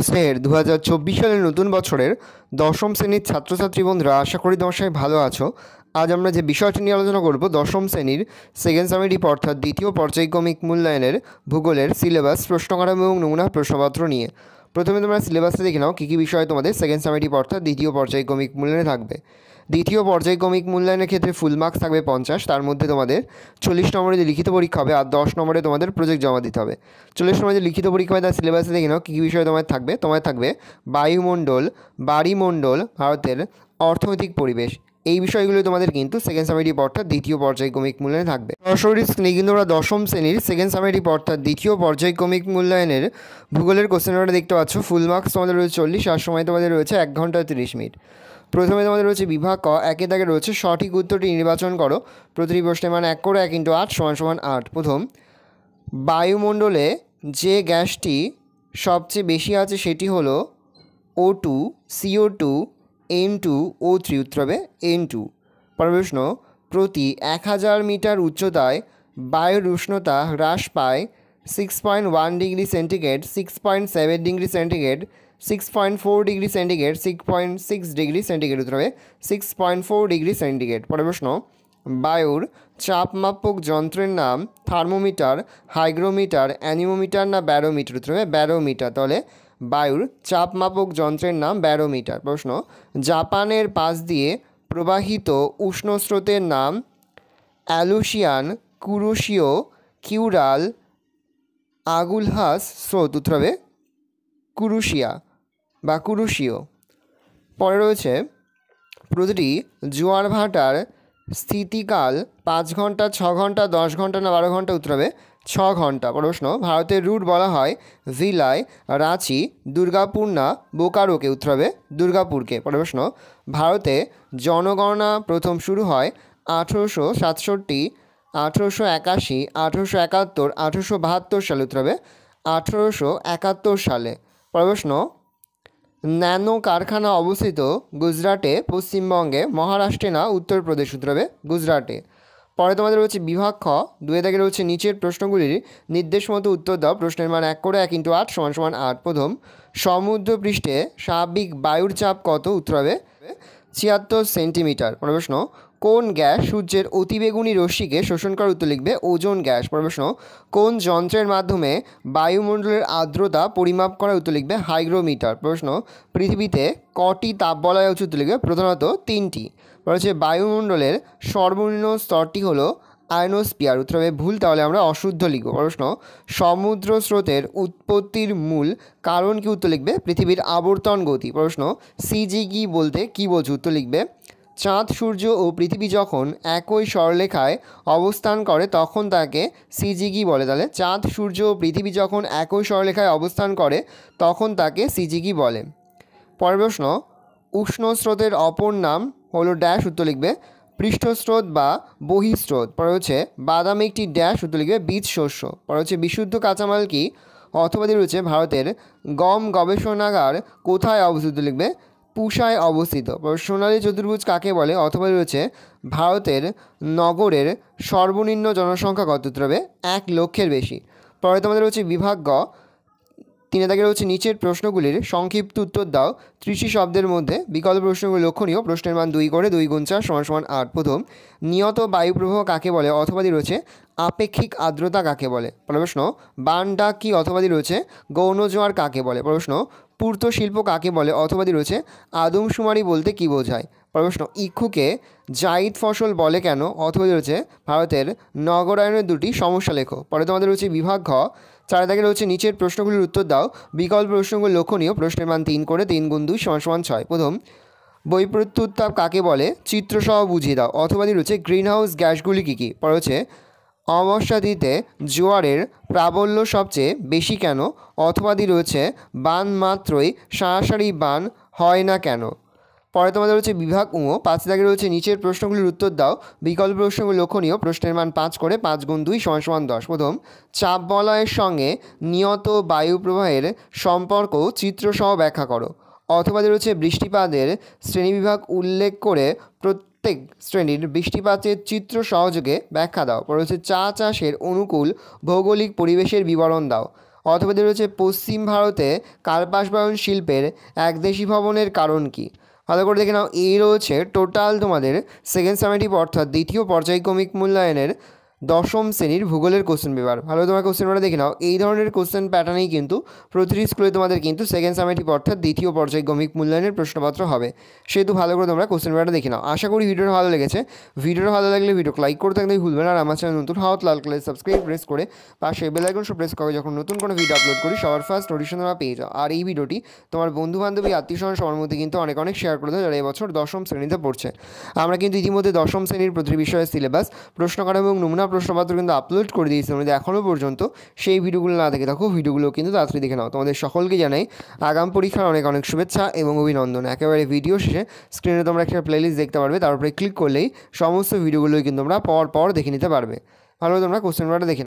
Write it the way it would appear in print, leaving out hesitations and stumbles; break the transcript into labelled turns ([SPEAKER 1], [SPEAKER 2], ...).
[SPEAKER 1] স্নেহের 2024 সালের নতুন বছরের দশম শ্রেণীর ছাত্রছাত্রী বন্ধুরা, আশা করি তোমার সবাই ভালো আছো। আজ আমরা যে বিষয়টি নিয়ে আলোচনা করব, দশম শ্রেণীর সেকেন্ড সামেটিভ অর্থাৎ দ্বিতীয় পর্যায়ক্রমিক মূল্যায়নের ভূগোলের সিলেবাস, প্রশ্নকাঠামো এবং নমুনা প্রশ্নপত্র নিয়ে। প্রথমে তোমরা সিলেবাসে দেখে নাও কী কী বিষয় তোমাদের সেকেন্ড সামেটিভ অর্থাৎ দ্বিতীয় পর্যায়ক্রমিক মূল্যায়নে থাকবে। দ্বিতীয় পর্যায়ক্রমিক মূল্যায়নের ক্ষেত্রে ফুল মার্কস থাকবে 50, তার মধ্যে তোমাদের 40 নম্বরে যে লিখিত পরীক্ষা হবে আর 10 নম্বরে তোমাদের প্রজেক্ট জমা দিতে হবে। 40 নম্বরে যে লিখিত পরীক্ষা হবে তার সিলেবাসে দেখে নাও কী কী বিষয় তোমার থাকবে বায়ুমণ্ডল, বাড়িমণ্ডল, ভারতের অর্থনৈতিক পরিবেশ, এই বিষয়গুলো তোমাদের কিন্তু সেকেন্ড সামেটিভ অর্থাৎ দ্বিতীয় পর্যায়ক্রমিক মূল্যায়নে থাকবে। সরাসরি স্ক্রিনে কিন্তু আমরা দশম শ্রেণীর সেকেন্ড সামেটিভ অর্থাৎ দ্বিতীয় পর্যায়ক্রমিক মূল্যায়নের ভূগোলের কোশ্চেন পেপারটা দেখতে পাচ্ছ। ফুল মার্কস তোমাদের রয়েছে 40 আর সময় তোমাদের রয়েছে 1 ঘন্টা 30 মিনিট। প্রথমে তোমাদের রয়েছে বিভাগ ক, একে দাগে রয়েছে সঠিক উত্তরটি নির্বাচন করো। প্রতিটি প্রশ্নের মান 1 করে 1 × 8 = 8। প্রথম, বায়ুমণ্ডলে যে গ্যাসটি সবচেয়ে বেশি আছে সেটি হলো O2, CO2, N2, O3। উত্তর হবে N2। পরের প্রশ্ন, প্রতি 1000 মিটার উচ্চতায় বায়ুর উষ্ণতা হ্রাস পায় 6.1 degree centigrade, 6.7 degree centigrade, 6.4 degree centigrade, 6.6 degree centigrade. উত্তর হবে 6.4 ডিগ্রি সেন্টিগ্রেড। পরের প্রশ্ন, বায়ুর চাপমাপক যন্ত্রের নাম থার্মোমিটার, হাইগ্রোমিটার, অ্যানিমোমিটার না ব্যারোমিটার। উত্তর হবে ব্যারোমিটার। তাহলে বায়ুর চাপমাপক যন্ত্রের নাম ব্যারোমিটার। প্রশ্ন, জাপানের পাশ দিয়ে প্রবাহিত উষ্ণ স্রোতের নাম অ্যালুসিয়ান, কুরোশিও, কিউরাল, আগুলহাস স্রোত। উত্তর হবে কুরুশিয়া বা কুরুশিও। পরে রয়েছে, প্রতিটি জোয়ার ভাটার স্থিতিকাল 5 ঘন্টা, 6 ঘন্টা, 10 ঘন্টা না 12 ঘন্টা। উত্তর হবে 6 ঘন্টা। প্রশ্ন, ভারতের রুট বলা হয় ভিলাই, রাঁচি, দুর্গাপুর না বোকারোকে। উত্তর হবে দুর্গাপুরকে। প্রশ্ন, ভারতে জনগণনা প্রথম শুরু হয় 1867, 1881, 1871, 1872 সালে। উত্তর হবে 1871 সালে। প্রশ্ন, ন্যানো কারখানা অবস্থিত গুজরাটে, পশ্চিমবঙ্গে, মহারাষ্ট্রে না উত্তরপ্রদেশ। উত্তর হবে গুজরাটে। পরে তোমাদের রয়েছে বিভাগ খ, 2 দাগে রয়েছে নিচের প্রশ্নগুলির নির্দেশ মতো উত্তর দাও। প্রশ্নের মান 1 করে 1 × 8 = 8। প্রথম, সমুদ্রপৃষ্ঠে স্বাভাবিক বায়ুর চাপ কত? উত্তর হবে 76 সেন্টিমিটার। প্রশ্ন, কোন গ্যাস সূর্যের অতিবেগুনি রশ্মিকে শোষণ করে? উত্তর লিখবে ওজোন গ্যাস। প্রশ্ন, কোন যন্ত্রের মাধ্যমে বায়ুমণ্ডলের আর্দ্রতা পরিমাপ করা? উত্তর লিখবে হাইগ্রোমিটার। প্রশ্ন, পৃথিবীতে কটি তাপবলয় আছে? উত্তর লিখবে প্রধানত 3টি। রয়েছে, বায়ুমণ্ডলের সর্বনিম্ন স্তরটি হলো আয়নোস্ফিয়ার। উত্তর হবে ভুল, তাহলে আমরা অশুদ্ধ লিখব। প্রশ্ন, সমুদ্র স্রোতের উৎপত্তির মূল কারণ কি? উত্তর লিখবে পৃথিবীর আবর্তন গতি। প্রশ্ন, সিজিগি বলতে কী বোঝো? উত্তর লিখবে চাঁদ, সূর্য ও পৃথিবী যখন একই সরলরেখায় অবস্থান করে তখন তাকে সিজিগি বলে। তাহলে চাঁদ, সূর্য ও পৃথিবী যখন একই সরলরেখায় অবস্থান করে তখন তাকে সিজিগি বলে। পরের প্রশ্ন, উষ্ণ স্রোতের অপর নাম হলো ড্যাশ। উত্তর লিখবে পৃষ্ঠস্রোত বা বহিঃস্রোত। পরে হচ্ছে, বাদাম একটি ড্যাশ। উত্তর লিখবে বীজ শস্য। পরে হচ্ছে, বিশুদ্ধ কাঁচামাল কি? অথবা রয়েছে ভারতের গম গবেষণাগার কোথায় অবস্থিত? লিখবে পুসায় অবস্থিত। সোনালী চতুর্ভুজ কাকে বলে? অথবা রয়েছে, ভারতের নগরের সর্বনিম্ন জনসংখ্যা কত? উত্তর হবে 1 লক্ষের বেশি। পরে তোমাদের হচ্ছে বিভাগ গ, 3 দাগে রয়েছে নিচের প্রশ্নগুলির সংক্ষিপ্ত উত্তর দাও 30 শব্দের মধ্যে। বিকল্প প্রশ্নগুলি লক্ষণীয়। প্রশ্নের মান 2 করে 2 × 4 = 8। প্রথম, নিয়ত বায়ুপ্রবাহ কাকে বলে? অথবাদি রয়েছে আপেক্ষিক আর্দ্রতা কাকে বলে? প্রশ্ন, বান ডাক কি? অথবাদি রয়েছে গৌণ জোয়ার কাকে বলে? প্রশ্ন, পূর্ত শিল্প কাকে বলে? অথবাদি রয়েছে আদমশুমারি বলতে কী বোঝায়? প্রশ্ন, ইক্ষুকে জায়িদ ফসল বলে কেন? অথবা রয়েছে ভারতের নগরায়নের 2টি সমস্যা লেখো। পরে তোমাদের রয়েছে বিভাগ ঘ, 4 দাগে রয়েছে নিচের প্রশ্নগুলির উত্তর দাও। বিকল্প প্রশ্নগুলি লক্ষণীয়। প্রশ্নের মান 3 করে 3 × 2 = 6। প্রথম, বৈপ্রত্যুত্তাপ কাকে বলে? চিত্রসহ বুঝিয়ে দাও। অথবাদি রয়েছে গ্রিন হাউস গ্যাসগুলি কী কী? পরে হচ্ছে, অমাবস্যাতিথে জোয়ারের প্রাবল্য সবচেয়ে বেশি কেন? অথবাদি রয়েছে বান মাত্রই সারাসারি বান হয় না কেন? পরে তোমাদের হচ্ছে বিভাগ ঙ, 5 দাগে রয়েছে নিচের প্রশ্নগুলির উত্তর দাও। বিকল্প প্রশ্নগুলি লক্ষণীয়। প্রশ্নের মান 5 করে 5 × 2 = 10। প্রথম, চাপ বলয়ের সঙ্গে নিয়ত বায়ু প্রবাহের সম্পর্ক চিত্রসহ ব্যাখ্যা করো। অথবা রয়েছে বৃষ্টিপাতের শ্রেণীবিভাগ উল্লেখ করে প্রত্যেক শ্রেণীর বৃষ্টিপাতের চিত্র সহযোগে ব্যাখ্যা দাও। পরে হচ্ছে চা চাষের অনুকূল ভৌগোলিক পরিবেশের বিবরণ দাও। অথবা রয়েছে পশ্চিম ভারতে কার্পাসবায়ন শিল্পের একদেশী ভবনের কারণ কী। ভালো করে দেখে নাও, এই রয়েছে টোটাল তোমাদের সেকেন্ড সামেটিভ অর্থাৎ দ্বিতীয় পর্যায়ক্রমিক মূল্যায়নের দশম শ্রেণীর ভূগোলের কোশ্চেন পেপার। ভালো তোমার কোশ্চেন পেপারটা দেখে নাও, এই ধরনের কোশ্চেন প্যাটার্নেই কিন্তু প্রতিটি স্কুলে তোমাদের কিন্তু সেকেন্ড সামেটিভ অর্থাৎ দ্বিতীয় পর্যায়ক্রমিক মূল্যায়নের প্রশ্নপত্র হবে। সেহেতু ভালো করে তোমরা কোশ্চেন পেপারটা দেখে নাও। আশা করি ভিডিওটা ভালো লেগেছে। ভিডিওটা ভালো লাগলে ভিডিওকে লাইক করতে একদমই ভুলবে না। আর আমার চ্যানেল নতুন হওয়া লাল কালার সাবস্ক্রাইব প্রেস করে পাশে বেল আইকন প্রেস করে যখন নতুন কোনো ভিডিও আপলোড করি সবার ফার্স্ট নোটিফিকেশন তোমরা পেয়ে যাও। আর এই ভিডিওটি তোমার বন্ধু বান্ধবী আত্মীয়স্বজন সবার মধ্যে কিন্তু অনেক শেয়ার করে দাও যারা এবছর দশম শ্রেণীতে পড়ছে। আমরা কিন্তু ইতিমধ্যে দশম শ্রেণীর প্রতিটি বিষয়ের সিলেবাস, প্রশ্নকাঠামো এবং নমুনা প্রশ্নপত্র কিন্তু আপলোড করে দিয়েছি। তোমাদের এখনও পর্যন্ত সেই ভিডিওগুলো না দেখে থাকো, ভিডিওগুলো কিন্তু তাড়াতাড়ি দেখে নাও। তোমাদের সকলকে জানাই আগাম পরীক্ষার অনেক শুভেচ্ছা এবং অভিনন্দন। একেবারে ভিডিও শেষে স্ক্রিনে তোমরা একটা প্লেলিস্ট দেখতে পারবে, তার উপরে ক্লিক করলেই সমস্ত ভিডিওগুলোই কিন্তু তোমরা পর দেখে নিতে পারবে। ভালো তোমরা কোশ্চেন পেপারটা দেখে